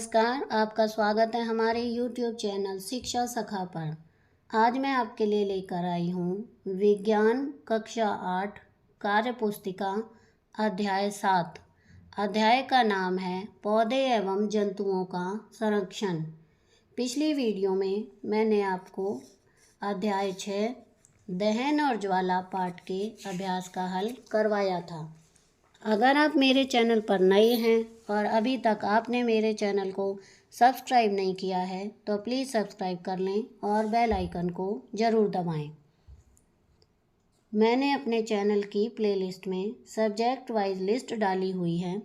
नमस्कार, आपका स्वागत है हमारे YouTube चैनल शिक्षा सखा पर। आज मैं आपके लिए लेकर आई हूँ विज्ञान कक्षा 8 कार्य पुस्तिका अध्याय 7। अध्याय का नाम है पौधे एवं जंतुओं का संरक्षण। पिछली वीडियो में मैंने आपको अध्याय 6 दहन और ज्वाला पाठ के अभ्यास का हल करवाया था। अगर आप मेरे चैनल पर नए हैं और अभी तक आपने मेरे चैनल को सब्सक्राइब नहीं किया है तो प्लीज़ सब्सक्राइब कर लें और बेल आइकन को ज़रूर दबाएं। मैंने अपने चैनल की प्लेलिस्ट में सब्जेक्ट वाइज लिस्ट डाली हुई है।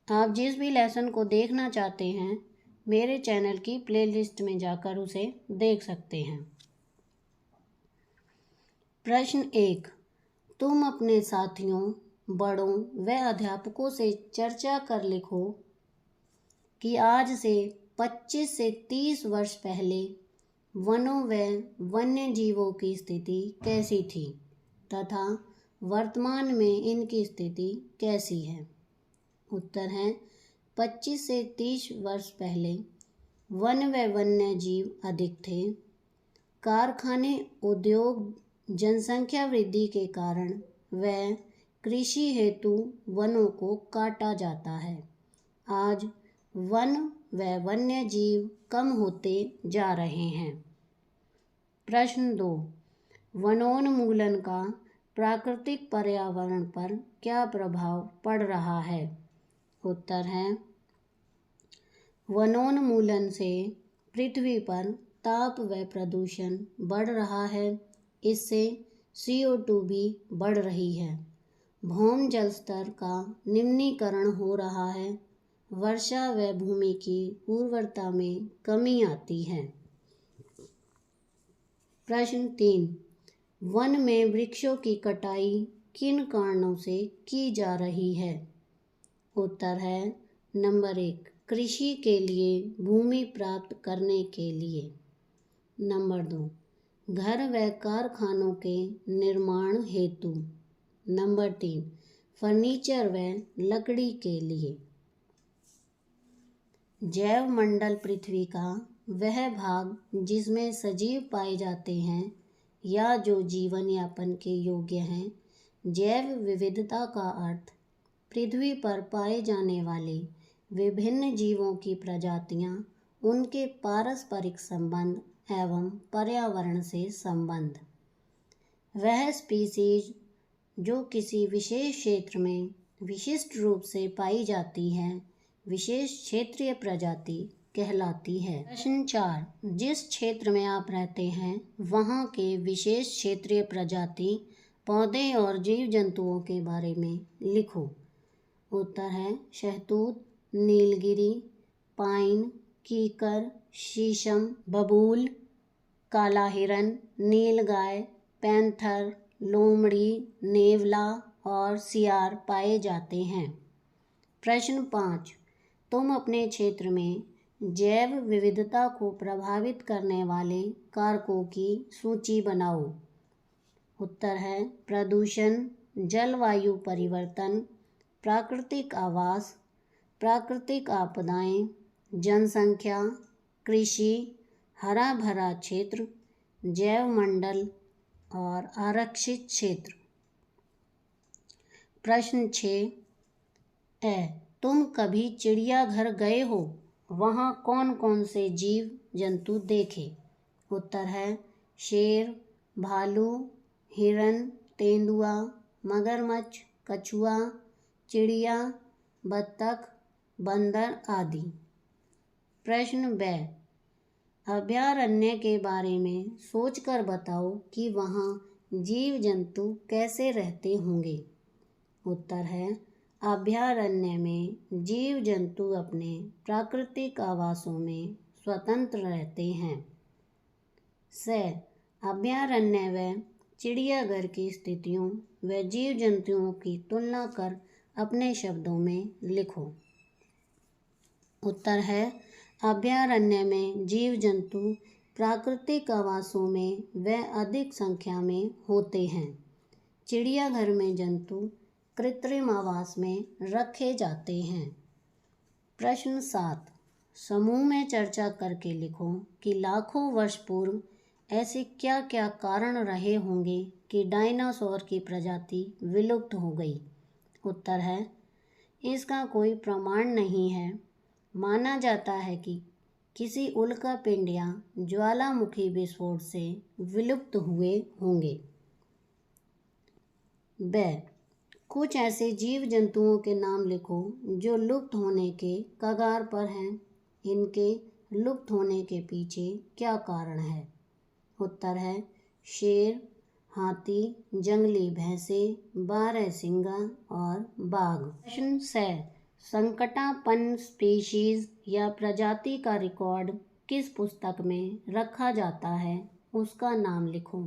आप जिस भी लेसन को देखना चाहते हैं मेरे चैनल की प्लेलिस्ट में जाकर उसे देख सकते हैं। प्रश्न 1, तुम अपने साथियों, बड़ों व अध्यापकों से चर्चा कर लिखो कि आज से 25 से 30 वर्ष पहले वनों व वन्य जीवों की स्थिति कैसी थी तथा वर्तमान में इनकी स्थिति कैसी है। उत्तर है 25 से 30 वर्ष पहले वन व वन्य जीव अधिक थे। कारखाने, उद्योग, जनसंख्या वृद्धि के कारण व कृषि हेतु वनों को काटा जाता है। आज वन व वन्य जीव कम होते जा रहे हैं। प्रश्न 2, वनोन्मूलन का प्राकृतिक पर्यावरण पर क्या प्रभाव पड़ रहा है। उत्तर है वनोन्मूलन से पृथ्वी पर ताप व प्रदूषण बढ़ रहा है। इससे CO2 भी बढ़ रही है। भौम जल स्तर का निम्नीकरण हो रहा है। वर्षा व भूमि की उर्वरता में कमी आती है। प्रश्न 3, वन में वृक्षों की कटाई किन कारणों से की जा रही है। उत्तर है नंबर 1, कृषि के लिए भूमि प्राप्त करने के लिए। नंबर 2, घर व कारखानों के निर्माण हेतु। नंबर 3, फर्नीचर व लकड़ी के लिए। जैव मंडल पृथ्वी का वह भाग जिसमें सजीव पाए जाते हैं या जो जीवन यापन के योग्य हैं। जैव विविधता का अर्थ पृथ्वी पर पाए जाने वाले विभिन्न जीवों की प्रजातियां, उनके पारस्परिक संबंध एवं पर्यावरण से संबंध। वह स्पीसीज जो किसी विशेष क्षेत्र में विशिष्ट रूप से पाई जाती है विशेष क्षेत्रीय प्रजाति कहलाती है। प्रश्न 4, जिस क्षेत्र में आप रहते हैं वहाँ के विशेष क्षेत्रीय प्रजाति, पौधे और जीव जंतुओं के बारे में लिखो। उत्तर है शहतूत, नीलगिरी, पाइन, कीकर, शीशम, बबूल, काला हिरन, नीलगाय, पैंथर, लोमड़ी, नेवला और सियार पाए जाते हैं। प्रश्न 5, तुम अपने क्षेत्र में जैव विविधता को प्रभावित करने वाले कारकों की सूची बनाओ। उत्तर है प्रदूषण, जलवायु परिवर्तन, प्राकृतिक आवास, प्राकृतिक आपदाएं, जनसंख्या, कृषि, हरा भरा क्षेत्र, जैव मंडल और आरक्षित क्षेत्र। प्रश्न 6 तुम कभी चिड़ियाघर गए हो, वहाँ कौन कौन से जीव जंतु देखे। उत्तर है शेर, भालू, हिरन, तेंदुआ, मगरमच्छ, कछुआ, चिड़िया, बत्तख, बंदर आदि। प्रश्न ब, अभयारण्य के बारे में सोचकर बताओ कि वहाँ जीव जंतु कैसे रहते होंगे। उत्तर है अभयारण्य में जीव जंतु अपने प्राकृतिक आवासों में स्वतंत्र रहते हैं। स, अभयारण्य व चिड़ियाघर की स्थितियों व जीव जंतुओं की तुलना कर अपने शब्दों में लिखो। उत्तर है अभयारण्य में जीव जंतु प्राकृतिक आवासों में व अधिक संख्या में होते हैं। चिड़ियाघर में जंतु कृत्रिम आवास में रखे जाते हैं। प्रश्न 7, समूह में चर्चा करके लिखो कि लाखों वर्ष पूर्व ऐसे क्या क्या कारण रहे होंगे कि डायनासोर की प्रजाति विलुप्त हो गई। उत्तर है, इसका कोई प्रमाण नहीं है। माना जाता है कि किसी उल्कापिंड या ज्वालामुखी विस्फोट से विलुप्त हुए होंगे। ब, कुछ ऐसे जीव जंतुओं के नाम लिखो जो लुप्त होने के कगार पर हैं। इनके लुप्त होने के पीछे क्या कारण है। उत्तर है, शेर, हाथी, जंगली भैंसे, बारहसिंगा और बाघ। प्रश्न 6, संकटापन्न स्पीशीज या प्रजाति का रिकॉर्ड किस पुस्तक में रखा जाता है, उसका नाम लिखो।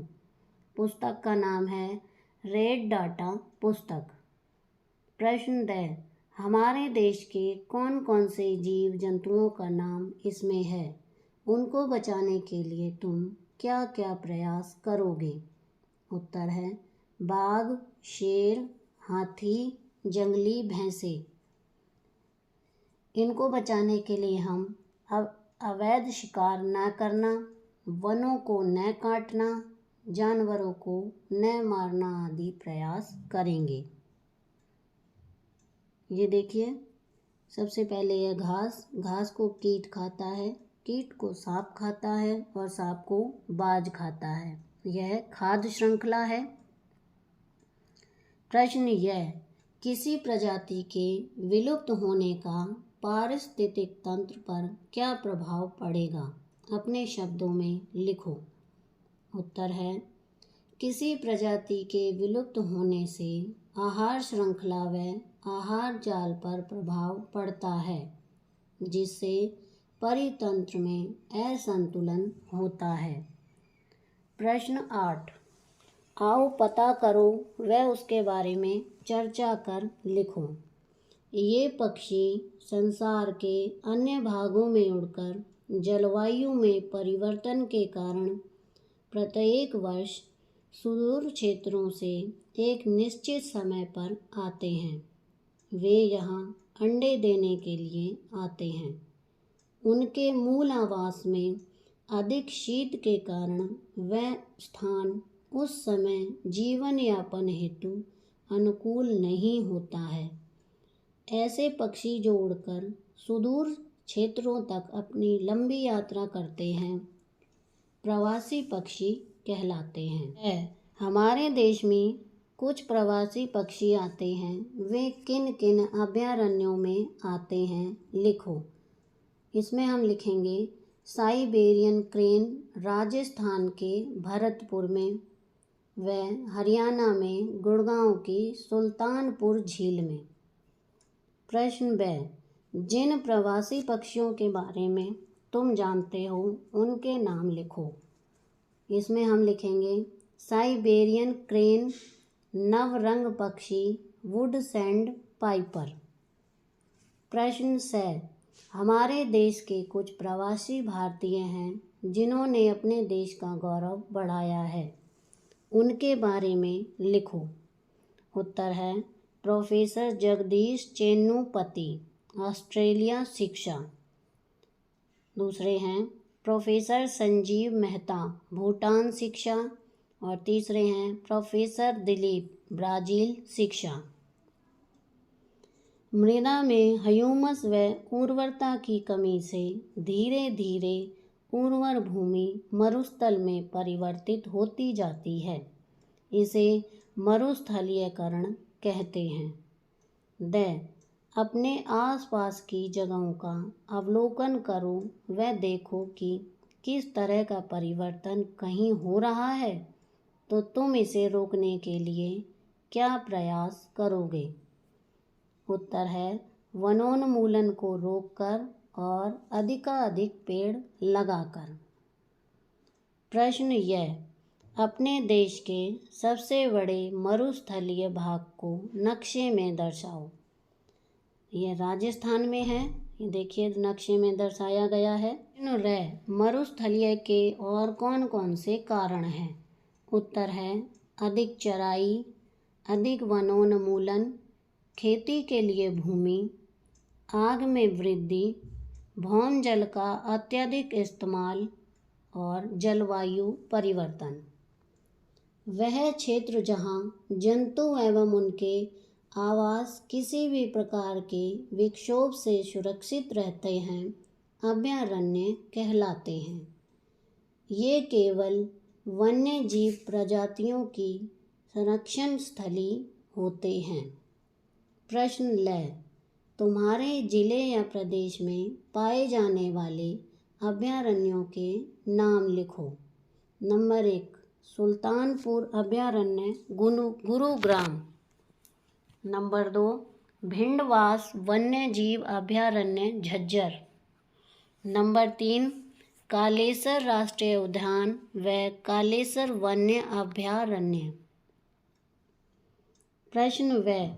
पुस्तक का नाम है रेड डाटा पुस्तक। प्रश्न 10, हमारे देश के कौन कौन से जीव जंतुओं का नाम इसमें है। उनको बचाने के लिए तुम क्या क्या प्रयास करोगे। उत्तर है, बाघ, शेर, हाथी, जंगली भैंसे। इनको बचाने के लिए हम अवैध शिकार न करना, वनों को न काटना, जानवरों को न मारना आदि प्रयास करेंगे। ये देखिए, सबसे पहले यह घास को कीट खाता है, कीट को सांप खाता है और सांप को बाज खाता है। यह खाद्य श्रृंखला है। प्रश्न यह, किसी प्रजाति के विलुप्त होने का पारिस्थितिक तंत्र पर क्या प्रभाव पड़ेगा, अपने शब्दों में लिखो। उत्तर है, किसी प्रजाति के विलुप्त होने से आहार श्रृंखला व आहार जाल पर प्रभाव पड़ता है, जिससे परितंत्र में असंतुलन होता है। प्रश्न 8, आओ पता करो व उसके बारे में चर्चा कर लिखो। ये पक्षी संसार के अन्य भागों में उड़कर जलवायु में परिवर्तन के कारण प्रत्येक वर्ष सुदूर क्षेत्रों से एक निश्चित समय पर आते हैं। वे यहाँ अंडे देने के लिए आते हैं। उनके मूल आवास में अधिक शीत के कारण वह स्थान उस समय जीवन यापन हेतु अनुकूल नहीं होता है। ऐसे पक्षी जो उड़कर सुदूर क्षेत्रों तक अपनी लंबी यात्रा करते हैं, प्रवासी पक्षी कहलाते हैं। हमारे देश में कुछ प्रवासी पक्षी आते हैं। वे किन किन अभयारण्यों में आते हैं, लिखो। इसमें हम लिखेंगे साइबेरियन क्रेन राजस्थान के भरतपुर में व हरियाणा में गुड़गांव की सुल्तानपुर झील में। प्रश्न ब, जिन प्रवासी पक्षियों के बारे में तुम जानते हो उनके नाम लिखो। इसमें हम लिखेंगे साइबेरियन क्रेन, नवरंग पक्षी, वुड सैंड पाइपर। प्रश्न 6, हमारे देश के कुछ प्रवासी भारतीय हैं जिन्होंने अपने देश का गौरव बढ़ाया है। उनके बारे में लिखो। उत्तर है, प्रोफेसर जगदीश चेन्नुपति, ऑस्ट्रेलिया शिक्षा। दूसरे हैं प्रोफेसर संजीव मेहता, भूटान शिक्षा। और तीसरे हैं प्रोफेसर दिलीप, ब्राज़ील शिक्षा। मृदा में ह्यूमस व उर्वरता की कमी से धीरे धीरे उर्वर भूमि मरुस्थल में परिवर्तित होती जाती है। इसे मरुस्थलीयकरण कहते हैं। द, अपने आसपास की जगहों का अवलोकन करो व देखो कि किस तरह का परिवर्तन कहीं हो रहा है, तो तुम इसे रोकने के लिए क्या प्रयास करोगे। उत्तर है, वनोन्मूलन को रोककर और अधिकाधिक पेड़ लगाकर। प्रश्न यह, अपने देश के सबसे बड़े मरुस्थलीय भाग को नक्शे में दर्शाओ। यह राजस्थान में है। ये देखिए नक्शे में दर्शाया गया है। मरुस्थलीय के और कौन कौन से कारण हैं। उत्तर है, अधिक चराई, अधिक वनोन्मूलन, खेती के लिए भूमि, आग में वृद्धि, भौम जल का अत्यधिक इस्तेमाल और जलवायु परिवर्तन। वह क्षेत्र जहाँ जंतु एवं उनके आवास किसी भी प्रकार के विक्षोभ से सुरक्षित रहते हैं अभयारण्य कहलाते हैं। ये केवल वन्य जीव प्रजातियों की संरक्षण स्थली होते हैं। प्रश्न ल, तुम्हारे जिले या प्रदेश में पाए जाने वाले अभयारण्यों के नाम लिखो। नंबर 1, सुल्तानपुर अभयारण्य गुरुग्राम। नंबर 2, भिंडवास वन्य जीव अभयारण्य झज्जर। नंबर 3, कालेसर राष्ट्रीय उद्यान व कालेसर वन्य अभयारण्य। प्रश्न व,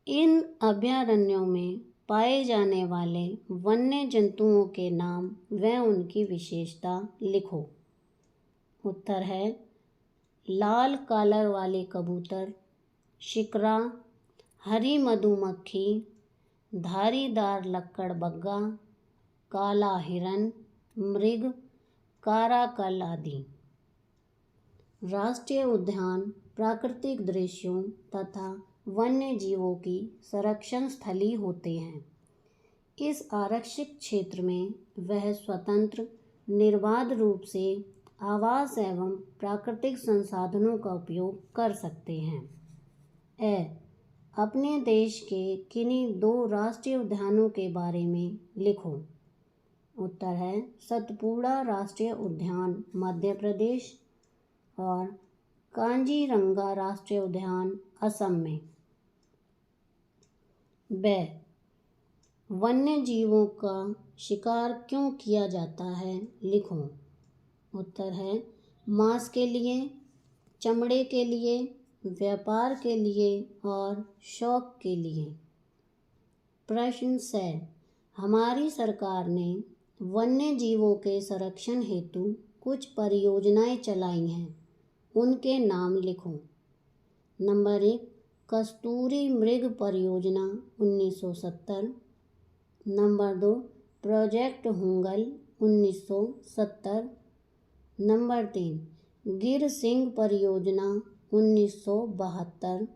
इन अभयारण्यों में पाए जाने वाले वन्य जंतुओं के नाम व उनकी विशेषता लिखो। उत्तर है लाल कॉलर वाले कबूतर, शिकरा, हरी मधुमक्खी, धारीदार लक्कड़बग्गा, काला हिरन, मृग, काराकल आदि। राष्ट्रीय उद्यान प्राकृतिक दृश्यों तथा वन्य जीवों की संरक्षण स्थली होते हैं। इस आरक्षित क्षेत्र में वह स्वतंत्र निर्बाध रूप से आवास एवं प्राकृतिक संसाधनों का उपयोग कर सकते हैं। अपने देश के किन्हीं 2 राष्ट्रीय उद्यानों के बारे में लिखो। उत्तर है सतपुड़ा राष्ट्रीय उद्यान मध्य प्रदेश और कांजीरंगा राष्ट्रीय उद्यान असम में। ब, वन्य जीवों का शिकार क्यों किया जाता है लिखो। उत्तर है मांस के लिए, चमड़े के लिए, व्यापार के लिए और शौक के लिए। प्रश्न से, हमारी सरकार ने वन्य जीवों के संरक्षण हेतु कुछ परियोजनाएं चलाई हैं, उनके नाम लिखो। नंबर 1, कस्तूरी मृग परियोजना 1970। Number 2, project हुंगल 1970। नंबर 3, गिर सिंह परियोजना 1972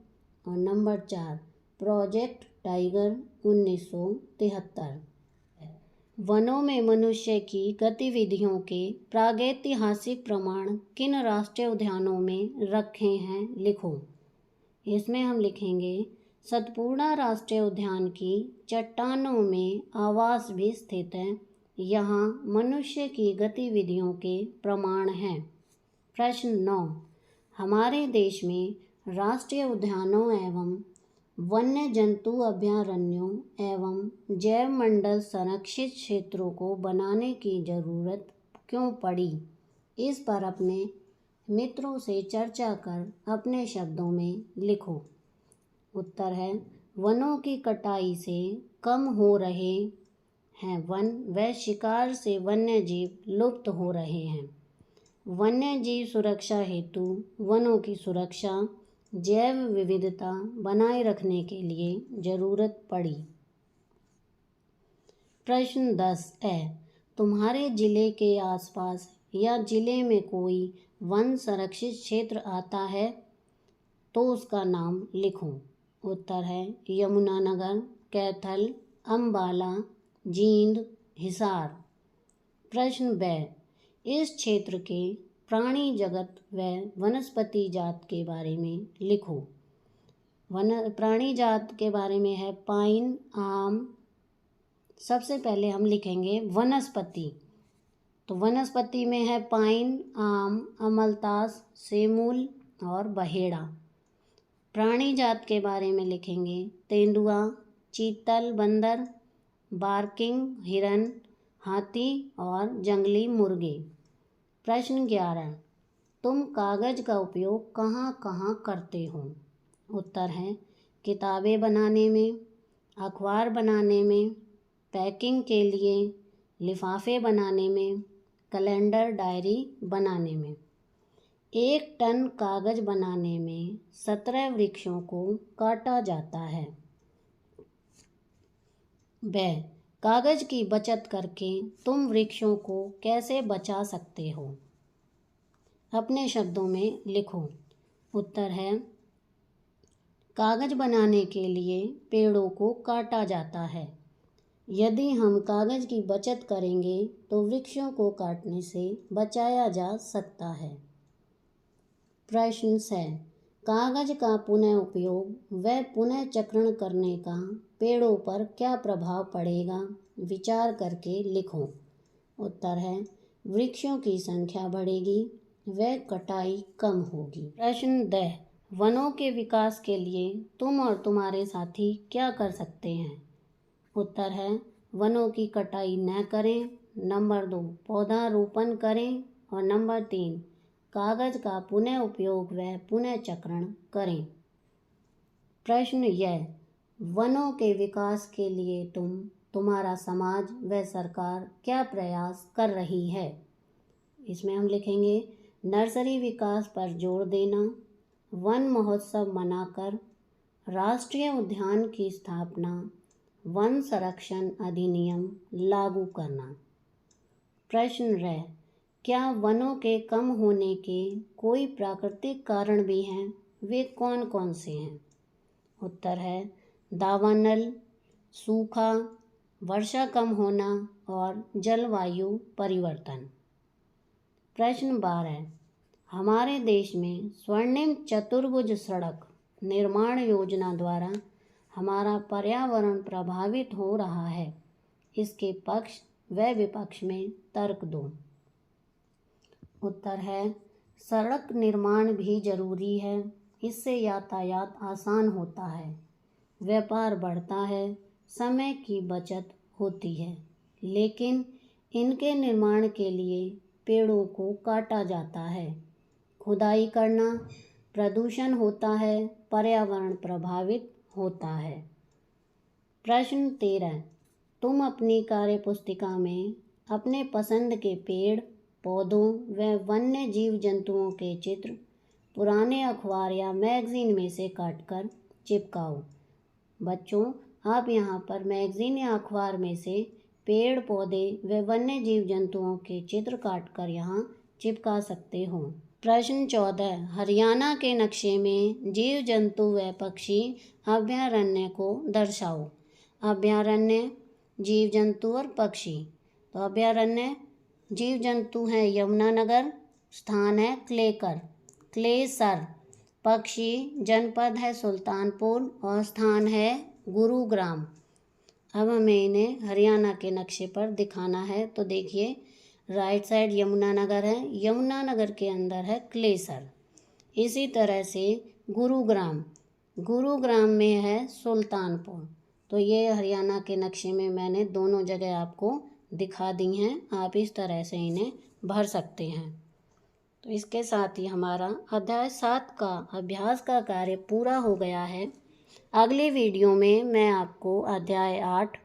और नंबर 4, प्रोजेक्ट टाइगर 1973। वनों में मनुष्य की गतिविधियों के प्रागैतिहासिक प्रमाण किन राष्ट्रीय उद्यानों में रखे हैं लिखो। इसमें हम लिखेंगे सतपुड़ा राष्ट्रीय उद्यान की चट्टानों में आवास भी स्थित है, यहाँ मनुष्य की गतिविधियों के प्रमाण हैं। प्रश्न 9, हमारे देश में राष्ट्रीय उद्यानों एवं वन्य जंतु अभयारण्यों एवं जैव मंडल संरक्षित क्षेत्रों को बनाने की जरूरत क्यों पड़ी, इस पर अपने मित्रों से चर्चा कर अपने शब्दों में लिखो। उत्तर है वनों की कटाई से कम हो रहे हैं वन व शिकार से वन्य जीव लुप्त हो रहे हैं। वन्य जीव सुरक्षा हेतु वनों की सुरक्षा, जैव विविधता बनाए रखने के लिए जरूरत पड़ी। प्रश्न 10 तुम्हारे जिले के आसपास या जिले में कोई वन संरक्षित क्षेत्र आता है तो उसका नाम लिखो। उत्तर है यमुनानगर, कैथल, अम्बाला, जींद, हिसार। प्रश्न ब, इस क्षेत्र के प्राणी जगत व वनस्पति जात के बारे में लिखो। प्राणी जात के बारे में है पाइन, आम। सबसे पहले हम लिखेंगे वनस्पति, तो वनस्पति में है पाइन, आम, अमलतास, सेमूल और बहेड़ा। प्राणी जात के बारे में लिखेंगे तेंदुआ, चीतल, बंदर, बार्किंग, हिरन, हाथी और जंगली मुर्गे। प्रश्न 11, तुम कागज़ का उपयोग कहाँ कहाँ करते हो? उत्तर है किताबें बनाने में, अखबार बनाने में, पैकिंग के लिए, लिफाफे बनाने में, कैलेंडर, डायरी बनाने में। 1 टन कागज़ बनाने में 17 वृक्षों को काटा जाता है। ब कागज की बचत करके तुम वृक्षों को कैसे बचा सकते हो? अपने शब्दों में लिखो। उत्तर है, कागज बनाने के लिए पेड़ों को काटा जाता है। यदि हम कागज की बचत करेंगे तो वृक्षों को काटने से बचाया जा सकता है। प्रश्न 6, कागज का पुनः उपयोग व पुनः चक्रण करने का पेड़ों पर क्या प्रभाव पड़ेगा? विचार करके लिखो। उत्तर है, वृक्षों की संख्या बढ़ेगी व कटाई कम होगी। प्रश्न 10, वनों के विकास के लिए तुम और तुम्हारे साथी क्या कर सकते हैं? उत्तर है, वनों की कटाई न करें। नंबर 2, पौधारोपण करें। और नंबर 3, कागज का पुनः उपयोग व पुनः चक्रण करें। प्रश्न यह, वनों के विकास के लिए तुम्हारा समाज व सरकार क्या प्रयास कर रही है? इसमें हम लिखेंगे, नर्सरी विकास पर जोर देना, वन महोत्सव मनाकर, राष्ट्रीय उद्यान की स्थापना, वन संरक्षण अधिनियम लागू करना। प्रश्न र, क्या वनों के कम होने के कोई प्राकृतिक कारण भी हैं? वे कौन कौन से हैं? उत्तर है, दावानल, सूखा, वर्षा कम होना और जलवायु परिवर्तन। प्रश्न 12, हमारे देश में स्वर्णिम चतुर्भुज सड़क निर्माण योजना द्वारा हमारा पर्यावरण प्रभावित हो रहा है। इसके पक्ष व विपक्ष में तर्क दो। उत्तर है, सड़क निर्माण भी जरूरी है। इससे यातायात आसान होता है, व्यापार बढ़ता है, समय की बचत होती है। लेकिन इनके निर्माण के लिए पेड़ों को काटा जाता है, खुदाई करना, प्रदूषण होता है, पर्यावरण प्रभावित होता है। प्रश्न 13, तुम अपनी कार्यपुस्तिका में अपने पसंद के पेड़ पौधों व वन्य जीव जंतुओं के चित्र पुराने अखबार या मैगजीन में से काटकर चिपकाओ। बच्चों, आप यहाँ पर मैगजीन या अखबार में से पेड़ पौधे व वन्य जीव जंतुओं के चित्र काटकर यहाँ चिपका सकते हो। प्रश्न 14, हरियाणा के नक्शे में जीव जंतु व पक्षी अभयारण्य को दर्शाओ। अभयारण्य, जीव जंतु और पक्षी। तो अभयारण्य जीव जंतु हैं यमुनानगर, स्थान है क्लेसर, पक्षी जनपद है सुल्तानपुर और स्थान है गुरुग्राम। अब हमें इन्हें हरियाणा के नक्शे पर दिखाना है। तो देखिए, राइट साइड यमुनानगर है, यमुनानगर के अंदर है क्लेसर। इसी तरह से गुरुग्राम में है सुल्तानपुर। तो ये हरियाणा के नक्शे में मैंने दोनों जगह आपको दिखा दी हैं। आप इस तरह से इन्हें भर सकते हैं। तो इसके साथ ही हमारा अध्याय 7 का अभ्यास का कार्य पूरा हो गया है। अगली वीडियो में मैं आपको अध्याय 8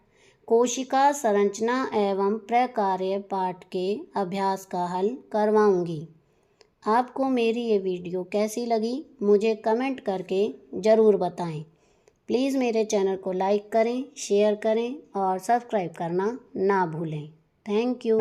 कोशिका संरचना एवं प्रकार्य पाठ के अभ्यास का हल करवाऊंगी। आपको मेरी ये वीडियो कैसी लगी मुझे कमेंट करके ज़रूर बताएं। प्लीज़ मेरे चैनल को लाइक करें, शेयर करें और सब्सक्राइब करना ना भूलें। Thank you.